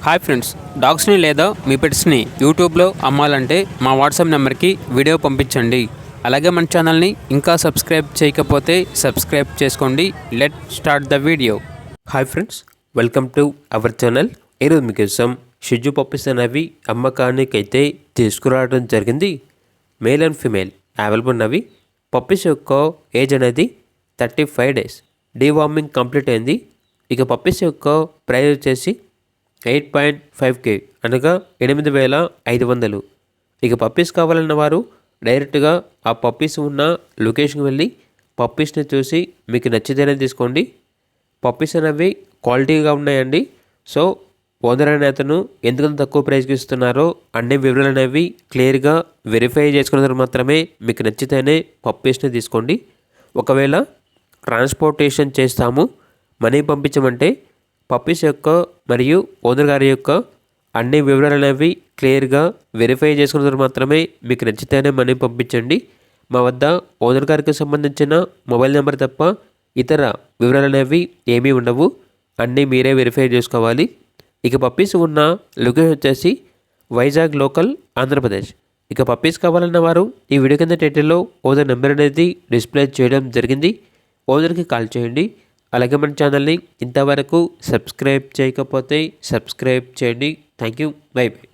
Hi friends, డాగ్స్ని లేదా మీ పెట్స్ని యూట్యూబ్లో అమ్మాలంటే మా వాట్సాప్ నెంబర్కి వీడియో పంపించండి. అలాగే మన ఛానల్ని ఇంకా సబ్స్క్రైబ్ చేయకపోతే సబ్స్క్రైబ్ చేసుకోండి. Let start the video. Hi friends, welcome to our channel. ఈరోజు మీకోసం షిజు పప్పీస్ అనేవి అమ్మకానికి అయితే తీసుకురావడం జరిగింది. మేల్ అండ్ ఫీమేల్ అవైలబుల్ ఉన్నవి. పప్పీస్ యొక్క ఏజ్ అనేది 35 days. డీవార్మింగ్ కంప్లీట్ అయింది. ఇక పప్పీస్ యొక్క ప్రైస్ వచ్చేసి 8.5K అనగా 8,500. ఇక పప్పీస్ కావాలన్న వారు డైరెక్ట్గా ఆ పప్పీస్ ఉన్న లొకేషన్కి వెళ్ళి పప్పీస్ని చూసి మీకు నచ్చితేనే తీసుకోండి. పప్పీస్ అనేవి క్వాలిటీగా ఉన్నాయండి. సో ఓనర్ అనే అతను ఎందుకంత తక్కువ ప్రైస్కి ఇస్తున్నారో అన్ని వివరాలు అనేవి క్లియర్గా వెరిఫై చేసుకున్న మాత్రమే మీకు నచ్చితేనే పప్పీస్ని తీసుకోండి. ఒకవేళ ట్రాన్స్పోర్టేషన్ చేస్తాము, మనీ పంపించమంటే పప్పీస్ యొక్క మరియు ఓనర్ గారి యొక్క అన్ని వివరాలు అనేవి క్లియర్గా వెరిఫై చేసుకున్న మాత్రమే మీకు నచ్చితేనే మనీ పంపించండి. మా వద్ద ఓనర్ గారికి సంబంధించిన మొబైల్ నెంబర్ తప్ప ఇతర వివరాలు అనేవి ఏమీ ఉండవు. అన్నీ మీరే వెరిఫై చేసుకోవాలి. ఇక పప్పీస్ ఉన్న లొకేషన్ వచ్చేసి వైజాగ్ లోకల్, ఆంధ్రప్రదేశ్. ఇక పప్పీస్ కావాలన్న వారు ఈ వీడియో కింద టైటిల్లో ఓనర్ నెంబర్ అనేది డిస్ప్లే చేయడం జరిగింది. ఓనర్కి కాల్ చేయండి. అలాగే మన ఛానల్ని ఇంతవరకు సబ్స్క్రైబ్ చేయకపోతే సబ్స్క్రైబ్ చేయండి. Thank you. By by.